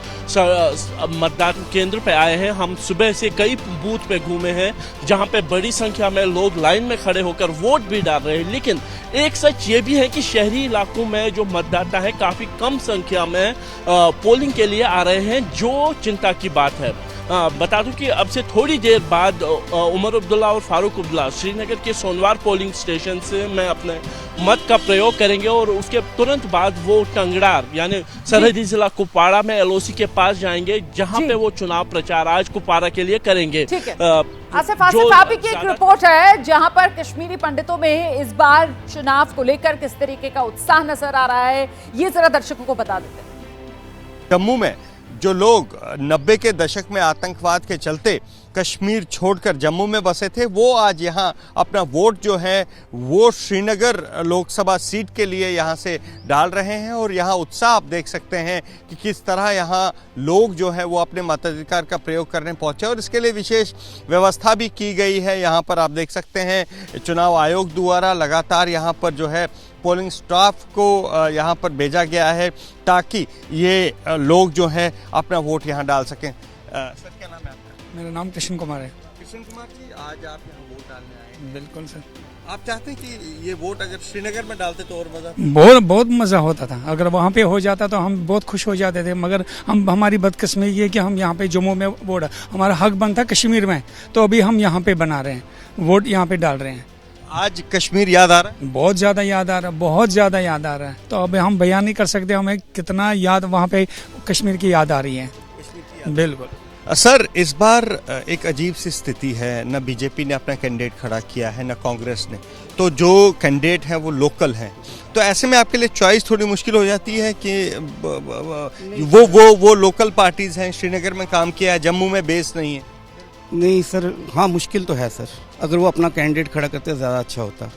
मतदान केंद्र पे आए हैं। हम सुबह से कई बूथ पे घूमे हैं जहां पे बड़ी संख्या में लोग लाइन में खड़े होकर वोट भी डाल रहे हैं। लेकिन एक सच ये भी है कि शहरी इलाकों में जो मतदाता है काफ़ी कम संख्या में पोलिंग के लिए आ रहे हैं, जो चिंता की बात है। बता दूं कि अब से थोड़ी देर बाद उमर अब्दुल्ला और फारूक अब्दुल्ला श्रीनगर के सोनवार पोलिंग स्टेशन से मैं अपने मत का प्रयोग करेंगे और उसके तुरंत बाद वो टंगड़ार यानी सरहदी जिला कुपवाड़ा में एलओसी के पास जाएंगे, जहां पे वो चुनाव प्रचार आज कुपवाड़ा के लिए करेंगे। आसिफ आप की एक रिपोर्ट है जहां पर कश्मीरी पंडितों में इस बार चुनाव को लेकर किस तरीके का उत्साह नजर आ रहा है, ये जरा दर्शकों को बता देते हैं। जम्मू में जो लोग 90 के दशक में आतंकवाद के चलते कश्मीर छोड़कर जम्मू में बसे थे, वो आज यहाँ अपना वोट जो है वो श्रीनगर लोकसभा सीट के लिए यहाँ से डाल रहे हैं। और यहाँ उत्साह आप देख सकते हैं कि किस तरह यहाँ लोग जो है वो अपने मताधिकार का प्रयोग करने पहुँचे और इसके लिए विशेष व्यवस्था भी की गई है। यहाँ पर आप देख सकते हैं चुनाव आयोग द्वारा लगातार यहाँ पर जो है पोलिंग स्टाफ को यहाँ पर भेजा गया है ताकि ये लोग जो हैं अपना वोट यहाँ डाल सकें। सर क्या नाम है आपका? मेरा नाम कृष्ण कुमार है। कृष्ण कुमार जी, आज आप यहाँ वोट डालने आए हैं। बिल्कुल सर। आप चाहते हैं कि ये वोट अगर श्रीनगर में डालते तो और मजा? बहुत मज़ा होता था। अगर वहाँ पे हो जाता तो हम बहुत खुश हो जाते थे, मगर हमारी बदकिस्मती ये कि हम यहाँ पे जम्मू में वोट, हमारा हक बनता कश्मीर में, तो अभी हम यहाँ पे बना रहे हैं, वोट यहाँ पे डाल रहे हैं। आज कश्मीर याद आ रहा है? बहुत ज़्यादा याद आ रहा है, बहुत ज़्यादा याद आ रहा है। तो अब हम बयान नहीं कर सकते हमें कितना याद वहाँ पे कश्मीर की याद आ रही है। बिल्कुल सर, इस बार एक अजीब सी स्थिति है, न बीजेपी ने अपना कैंडिडेट खड़ा किया है न कांग्रेस ने, तो जो कैंडिडेट है वो लोकल हैं। तो ऐसे में आपके लिए चॉइस थोड़ी मुश्किल हो जाती है कि वो लोकल पार्टीज हैं, श्रीनगर में काम किया है, जम्मू में बेस नहीं है। नहीं सर, हाँ मुश्किल तो है सर। अगर वो अपना कैंडिडेट खड़ा करते ज़्यादा अच्छा होता।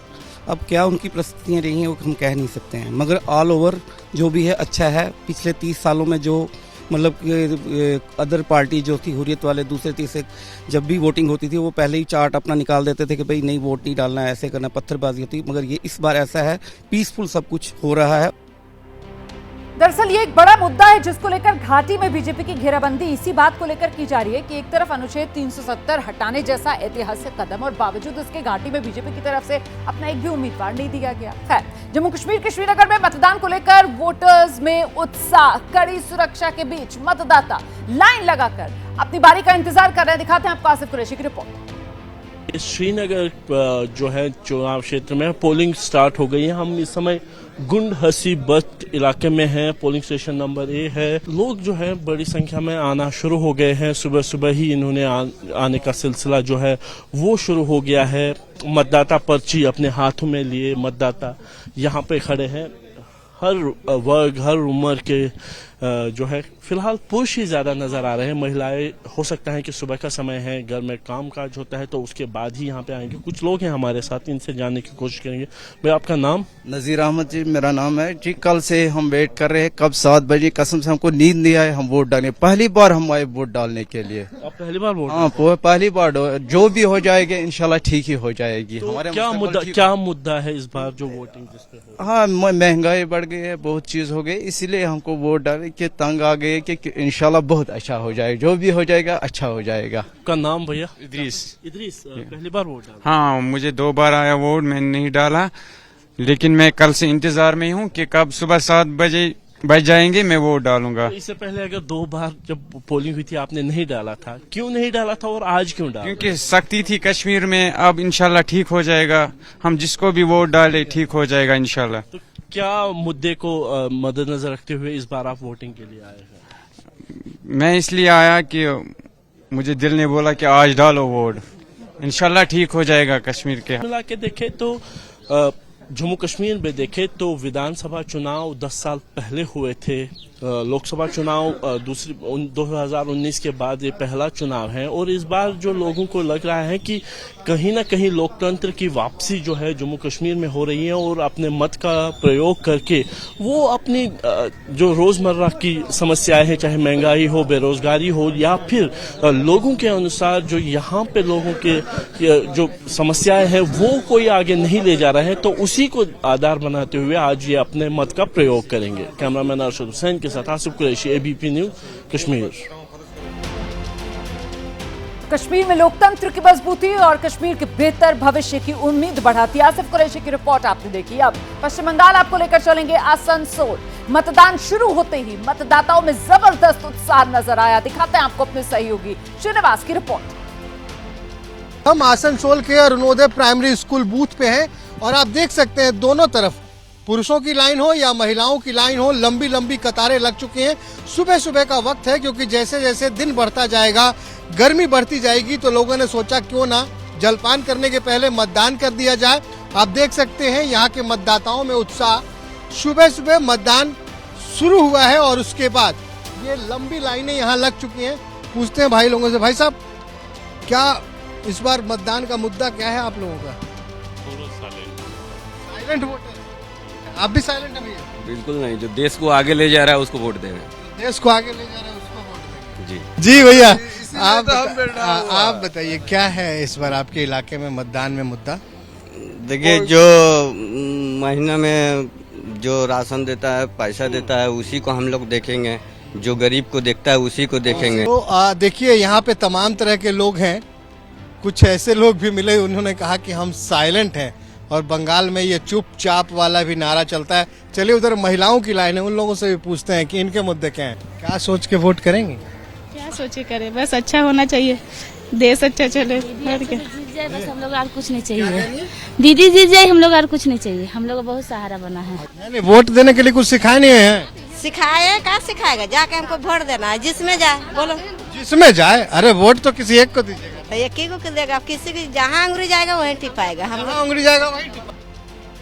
अब क्या उनकी परिस्थितियाँ रही हैं वो हम कह नहीं सकते हैं, मगर ऑल ओवर जो भी है अच्छा है। पिछले 30 सालों में जो मतलब अदर पार्टी जो थी, हुर्रियत वाले दूसरे तीसरे, जब भी वोटिंग होती थी वो पहले ही चार्ट अपना निकाल देते थे कि भाई नहीं वोट नहीं डालना है, ऐसे करना, पत्थरबाजी होती। मगर ये इस बार ऐसा है, पीसफुल सब कुछ हो रहा है। दरअसल ये एक बड़ा मुद्दा है जिसको लेकर घाटी में बीजेपी की घेराबंदी इसी बात को लेकर की जा रही है कि एक तरफ अनुच्छेद 370 हटाने जैसा ऐतिहासिक कदम और बावजूद इसके घाटी में बीजेपी की तरफ से अपना एक भी उम्मीदवार नहीं दिया गया। खैर, जम्मू कश्मीर के श्रीनगर में मतदान को लेकर वोटर्स में उत्साह, कड़ी सुरक्षा के बीच मतदाता लाइन लगाकर अपनी बारी का इंतजार कर रहे हैं। दिखाते हैं आपको आसिफ कुरैशी की रिपोर्ट। श्रीनगर जो है चुनाव क्षेत्र में पोलिंग स्टार्ट हो गई है। हम इस समय गुंड हसीबत इलाके में हैं। पोलिंग स्टेशन नंबर ए है। लोग जो है बड़ी संख्या में आना शुरू हो गए हैं। सुबह सुबह ही इन्होंने आने का सिलसिला जो है वो शुरू हो गया है। मतदाता पर्ची अपने हाथों में लिए मतदाता यहाँ पे खड़े हैं। हर वर्ग हर उम्र के जो है फिलहाल पुरुष ही ज़्यादा नज़र आ रहे हैं। महिलाएं हो सकता है कि सुबह का समय है, घर में काम काज होता है तो उसके बाद ही यहाँ पे आएंगे। कुछ लोग हैं हमारे साथ, इनसे जानने की कोशिश करेंगे। भाई आपका नाम? नज़ीर अहमद जी मेरा नाम है जी। कल से हम वेट कर रहे हैं, कब 7 बजे, कसम से हमको नींद नहीं आए, हम वोट डालें। पहली बार हम आए वोट डालने के लिए। आप पहली बार वोट? हाँ पहली बार। जो भी हो जाएगा इंशाल्लाह ठीक ही हो जाएगी। तो हमारे क्या मुद्दा है इस बार जो वोटिंग जिसपे हो? हाँ महंगाई बढ़ गई है, बहुत चीज हो गई, इसलिए हमको वोट डाले कि तंग आ गए कि इंशाल्लाह बहुत अच्छा हो जाएगा। जो भी हो जाएगा अच्छा हो जाएगा। का नाम भैया? इदरीस। इदरीस पहली बार वोट डाला? हाँ मुझे 2 बार आया वोट, मैंने नहीं डाला, लेकिन मैं कल से इंतजार में हूँ कि कब सुबह 7 बजे बज जाएंगे मैं वोट डालूंगा। तो इससे पहले अगर 2 बार जब पोलिंग हुई थी आपने नहीं डाला था, क्यों नहीं डाला था और आज क्यों डाला? क्योंकि सख्ती थी कश्मीर में, अब इंशाल्लाह ठीक हो जाएगा। हम जिसको भी वोट डाले ठीक हो जाएगा इंशाल्लाह। तो क्या मुद्दे को मद्देनजर रखते हुए इस बार आप वोटिंग के लिए आए हैं? मैं इसलिए आया कि मुझे दिल ने बोला कि आज डालो वोट, इंशाल्लाह ठीक हो जाएगा कश्मीर के। मिला के देखे तो जम्मू कश्मीर में देखे तो विधानसभा चुनाव 10 साल पहले हुए थे। लोकसभा चुनाव 2019 के बाद ये पहला चुनाव है और इस बार जो लोगों को लग रहा है कि कहीं ना कहीं लोकतंत्र की वापसी जो है जम्मू कश्मीर में हो रही है और अपने मत का प्रयोग करके वो अपनी जो रोजमर्रा की समस्याएं हैं, चाहे महंगाई हो, बेरोजगारी हो या फिर लोगों के अनुसार जो यहाँ पे लोगों के जो समस्याएं हैं वो कोई आगे नहीं ले जा रहे हैं, तो उसी को आधार बनाते हुए आज ये अपने मत का प्रयोग करेंगे। कैमरामैन अरशद हुसैन के साथ आसिफ कुरैशी, एबीपी न्यूज कश्मीर। कश्मीर में लोकतंत्र की मजबूती और कश्मीर के बेहतर भविष्य की उम्मीद बढ़ाती है। आसिफ कुरैशी की रिपोर्ट आपने देखी। अब पश्चिम बंगाल आपको लेकर चलेंगे आसनसोल। मतदान शुरू होते ही मतदाताओं में जबरदस्त उत्साह नजर आया। दिखाते हैं आपको अपने सहयोगी श्रीनिवास की रिपोर्ट। हम आसनसोल के अरुणोदय प्राइमरी स्कूल बूथ पे हैं और आप देख सकते हैं दोनों तरफ पुरुषों की लाइन हो या महिलाओं की लाइन हो, लंबी लंबी कतारें लग चुकी हैं। सुबह सुबह का वक्त है क्योंकि जैसे जैसे दिन बढ़ता जाएगा, गर्मी बढ़ती जाएगी, तो लोगों ने सोचा क्यों ना जलपान करने के पहले मतदान कर दिया जाए। आप देख सकते हैं यहाँ के मतदाताओं में उत्साह। सुबह सुबह मतदान शुरू हुआ है और उसके बाद ये लंबी लाइनें यहाँ लग चुकी हैं। पूछते हैं भाई लोगों से, भाई साहब क्या इस बार मतदान का मुद्दा क्या है आप लोगों का? Silent voter. आप भी साइलेंट हैं भैया? बिल्कुल नहीं, जो देश को आगे ले जा रहा है उसको वोट देना। देश को आगे ले जा रहा है उसको वोट देना। जी भैया आप बताइए क्या है इस बार आपके इलाके में मतदान में मुद्दा? देखिए जो महीना में जो राशन देता है, पैसा देता है, उसी को हम लोग देखेंगे। जो गरीब को देखता है उसी को देखेंगे। तो देखिए यहाँ पे तमाम तरह के लोग हैं। कुछ ऐसे लोग भी मिले, उन्होंने कहा कि हम साइलेंट हैं और बंगाल में ये चुपचाप वाला भी नारा चलता है। चलिए उधर महिलाओं की लाइन है, उन लोगों से भी पूछते हैं कि इनके मुद्दे क्या हैं। क्या सोच के वोट करेंगे? क्या सोचे करें, बस अच्छा होना चाहिए, देश अच्छा चले। बस हम लोग और कुछ नहीं चाहिए। दीदी जीत जाए, हम लोग और कुछ नहीं चाहिए। हम लोग बहुत सहारा बना है। नहीं, वोट देने के लिए कुछ सिखाए नहीं है? सिखाए क्या सिखाएगा, जाके हमको वोट देना है, जिसमें जाए। बोलो जिसमें जाए। अरे वोट तो किसी एक को दीजिएगा। एक ही को देगा, किसी की जहाँ अंगुरी जाएगा वहीं टिपाएगा। हम अंगुरी जाएगा वहीं टिपाएगा।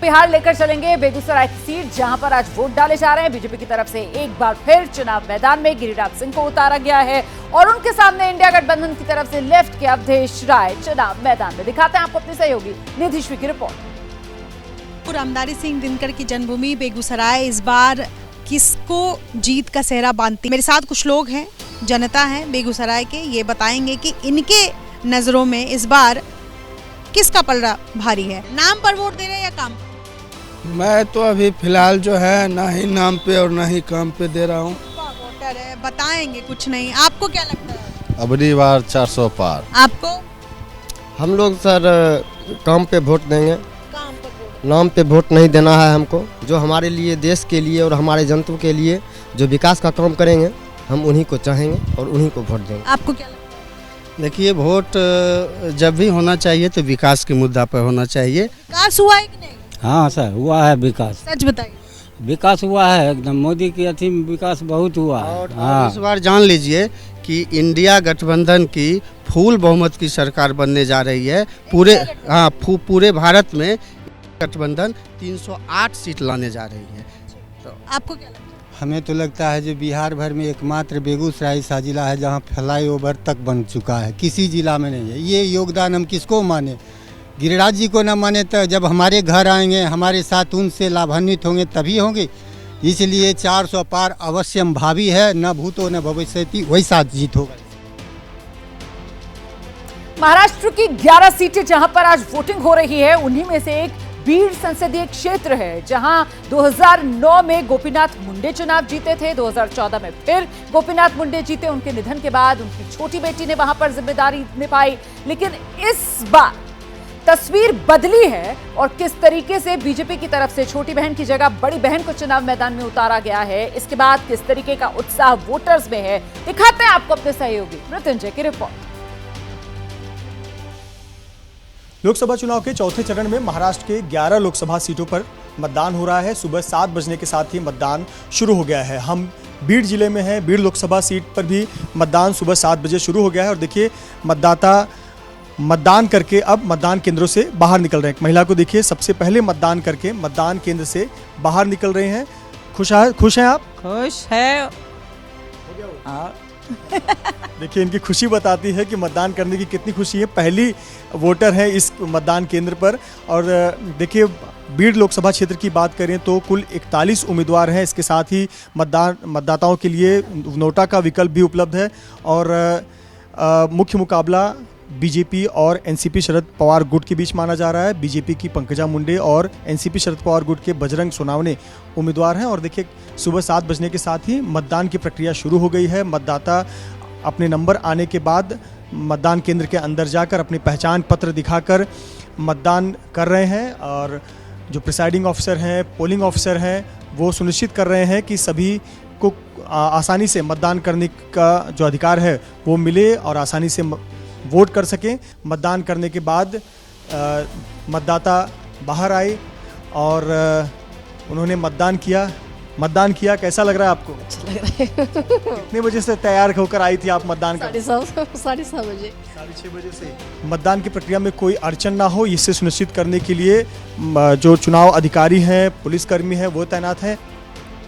बिहार लेकर चलेंगे बेगूसराय की सीट, जहां पर आज वोट डाले जा रहे हैं। बीजेपी की तरफ से एक बार फिर चुनाव मैदान में गिरिराज सिंह को उतारा गया है और उनके सामने इंडिया गठबंधन की तरफ से लेफ्ट के अवधेश राय चुनाव मैदान में। दिखाते हैं आपको अपने सहयोगी निधिश्वी की रिपोर्ट। रामधारी सिंह दिनकर की जन्मभूमि बेगूसराय इस बार किसको जीत का सेहरा बांधती? मेरे साथ कुछ लोग हैं, जनता है बेगूसराय के, ये बताएंगे कि इनके नजरों में इस बार किसका पलड़ा भारी है। नाम पर वोट दे रहे हैं या काम? मैं तो अभी फिलहाल जो है ना ही नाम पे और ना ही काम पे दे रहा हूँ। वोटर है, बताएंगे कुछ नहीं। आपको क्या लगता है? अबरी बार 400 पार। आपको? हम लोग सर काम पे वोट देंगे, नाम पे वोट नहीं देना है हमको। जो हमारे लिए, देश के लिए और हमारे जनता के लिए जो विकास का काम करेंगे हम उन्हीं को चाहेंगे और उन्हीं को वोट देंगे। आपको क्या लगता है? देखिए वोट जब भी होना चाहिए तो विकास के मुद्दा पर होना चाहिए। विकास हुआ है कि नहीं? हाँ सर हुआ है विकास, सच बताइए। विकास हुआ है एकदम, मोदी की अथी में विकास बहुत हुआ है। और इस बार जान लीजिए कि इंडिया गठबंधन की फुल बहुमत की सरकार बनने जा रही है। पूरे भारत में गठबंधन 308 सीट लाने जा रही है। तो आपको क्या लगता है? हमें तो लगता है जो बिहार भर में एकमात्र बेगूसराय सा जिला है जहां फ्लाईओवर तक बन चुका है, किसी जिला में नहीं है। ये योगदान हम किसको माने? गिरिराज जी को न माने तो जब हमारे घर आएंगे हमारे साथ उनसे लाभान्वित होंगे तभी होंगे। इसलिए 400 पार अवश्यम भावी है, न भूतो न भविष्यति, वैसा जीत होगा। महाराष्ट्र की 11 सीटें जहां पर आज वोटिंग हो रही है, उन्हीं में से एक बीड संसदीय क्षेत्र है, जहां 2009 में गोपीनाथ मुंडे चुनाव जीते थे, 2014 में फिर गोपीनाथ मुंडे जीते। उनके निधन के बाद उनकी छोटी बेटी ने वहां पर जिम्मेदारी निभाई। लेकिन इस बार तस्वीर बदली है और किस तरीके से बीजेपी की तरफ से छोटी बहन की जगह बड़ी बहन को चुनाव मैदान में उतारा गया है, इसके बाद किस तरीके का उत्साह वोटर्स में है, दिखाते हैं आपको अपने सहयोगी मृत्युंजय की रिपोर्ट। लोकसभा चुनाव के चौथे चरण में महाराष्ट्र के 11 लोकसभा सीटों पर मतदान हो रहा है। सुबह 7 बजने के साथ ही मतदान शुरू हो गया है। हम बीड जिले में हैं। बीड लोकसभा सीट पर भी मतदान सुबह 7 बजे शुरू हो गया है और देखिए मतदाता मतदान करके अब मतदान केंद्रों से बाहर निकल रहे हैं। महिला को देखिए सबसे पहले मतदान करके मतदान केंद्र से बाहर निकल रहे हैं। खुश हैं आप? खुश है। देखिए इनकी खुशी बताती है कि मतदान करने की कितनी खुशी है। पहली वोटर है इस मतदान केंद्र पर। और देखिए बीड लोकसभा क्षेत्र की बात करें तो कुल 41 उम्मीदवार हैं। इसके साथ ही मतदाताओं के लिए नोटा का विकल्प भी उपलब्ध है और मुख्य मुकाबला बीजेपी और एनसीपी शरद पवार गुट के बीच माना जा रहा है। बीजेपी की पंकजा मुंडे और एनसीपी शरद पवार गुट के बजरंग सोनावने उम्मीदवार हैं। और देखिए सुबह 7 बजने के साथ ही मतदान की प्रक्रिया शुरू हो गई है। मतदाता अपने नंबर आने के बाद मतदान केंद्र के अंदर जाकर अपनी पहचान पत्र दिखाकर मतदान कर रहे हैं और जो प्रिसाइडिंग ऑफिसर हैं, पोलिंग ऑफिसर हैं, वो सुनिश्चित कर रहे हैं कि सभी को आसानी से मतदान करने का जो अधिकार है वो मिले और आसानी से वोट कर सकें। मतदान करने के बाद मतदाता बाहर आए और उन्होंने मतदान किया। कैसा लग रहा है आपको? अच्छा लग रहा है। कितने बजे से तैयार होकर आई थी आप मतदान करने? 6:30 बजे। 6:30 बजे से। मतदान की प्रक्रिया में कोई अड़चन ना हो, इससे सुनिश्चित करने के लिए जो चुनाव अधिकारी हैं, पुलिसकर्मी हैं, वो तैनात हैं।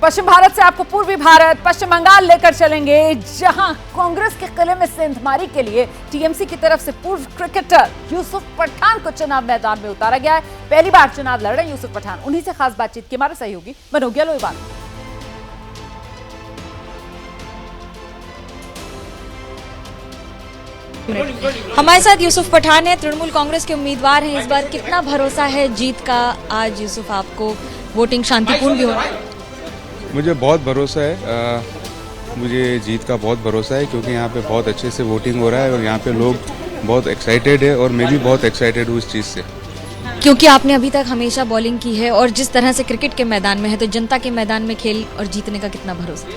पश्चिम भारत से आपको पूर्वी भारत पश्चिम बंगाल लेकर चलेंगे, जहां कांग्रेस के किले में सेंधमारी के लिए टीएमसी की तरफ से पूर्व क्रिकेटर यूसुफ पठान को चुनाव मैदान में उतारा गया है। पहली बार चुनाव लड़ रहे यूसुफ पठान। उन्हीं से खास बातचीत की हमारे सहयोगी मनोज्ञा लोईवाल। हमारे साथ यूसुफ पठान है, तृणमूल कांग्रेस के उम्मीदवार हैं। इस बार कितना भरोसा है जीत का? आज यूसुफ आपको वोटिंग शांतिपूर्ण भी हो रहा है? मुझे बहुत भरोसा है, मुझे जीत का बहुत भरोसा है क्योंकि यहाँ पे बहुत अच्छे से वोटिंग हो रहा है और यहाँ पे लोग बहुत एक्साइटेड है और मैं भी बहुत एक्साइटेड हूँ इस चीज़ से। क्योंकि आपने अभी तक हमेशा बॉलिंग की है और जिस तरह से क्रिकेट के मैदान में है, तो जनता के मैदान में खेल और जीतने का कितना भरोसा?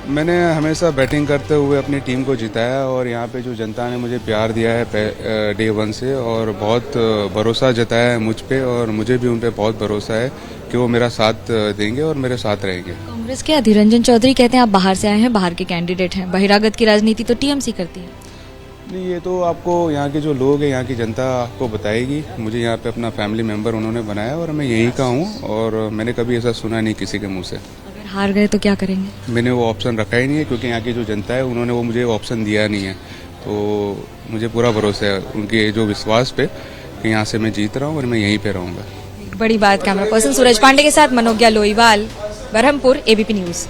मैंने हमेशा बैटिंग करते हुए अपनी टीम को जिताया और यहाँ पे जो जनता ने मुझे प्यार दिया है डे 1 से और बहुत भरोसा जताया है मुझ पे और मुझे भी उन पे बहुत भरोसा है कि वो मेरा साथ देंगे और मेरे साथ रहेंगे। कांग्रेस के अधीर रंजन चौधरी कहते हैं आप बाहर से आए हैं, बाहर के कैंडिडेट हैं, बहिरागत की राजनीति तो टीएमसी करती है। नहीं, ये तो आपको यहाँ के जो लोग हैं, यहाँ की जनता आपको बताएगी। मुझे यहाँ पे अपना फैमिली मेम्बर उन्होंने बनाया और मैं यहीं का हूँ और मैंने कभी ऐसा सुना नहीं किसी के मुँह से। अगर हार गए तो क्या करेंगे? मैंने वो ऑप्शन रखा ही नहीं है क्योंकि यहाँ की जो जनता है उन्होंने वो मुझे ऑप्शन दिया नहीं है, तो मुझे पूरा भरोसा है उनके जो विश्वास पे कि यहाँ से मैं जीत रहा हूँ और मैं यहीं पे रहूँगा। बड़ी बात। कैमरा पर्सन सूरज पांडे के साथ मनोज्ञा लोईवाल, बरहमपुर, एबीपी न्यूज।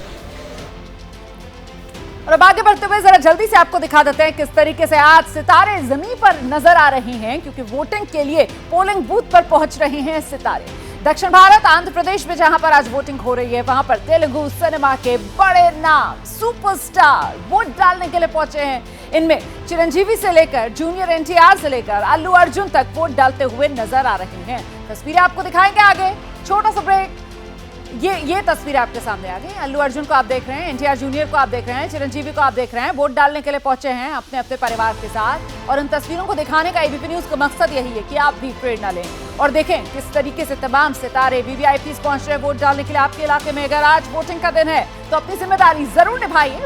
और अब आगे बढ़ते हुए जरा जल्दी से आपको दिखा देते हैं किस तरीके से आज सितारे जमीन पर नजर आ रहे हैं, क्योंकि वोटिंग के लिए पोलिंग बूथ पर पहुंच रहे हैं सितारे। दक्षिण भारत आंध्र प्रदेश में जहां पर आज वोटिंग हो रही है, वहां पर तेलुगु सिनेमा के बड़े नाम सुपरस्टार वोट डालने के लिए पहुंचे हैं। इनमें चिरंजीवी से लेकर जूनियर एनटीआर से लेकर अल्लू अर्जुन तक वोट डालते हुए नजर आ रहे हैं। तस्वीरें आपको दिखाएंगे आगे, छोटा सा ब्रेक, ये तस्वीर आपके सामने आ गई। अल्लू अर्जुन को आप देख रहे हैं, एनटीआर जूनियर को आप देख रहे हैं, चिरंजीवी को आप देख रहे हैं, वोट डालने के लिए पहुंचे हैं अपने अपने परिवार के साथ। और इन तस्वीरों को दिखाने का एबीपी न्यूज का मकसद यही है कि आप भी प्रेरणा लें और देखें किस तरीके से तमाम सितारे वीवीआईपीज पहुंच रहे हैं वोट डालने के लिए आपके इलाके में। अगर आज वोटिंग का दिन है तो अपनी जिम्मेदारी जरूर निभाइए,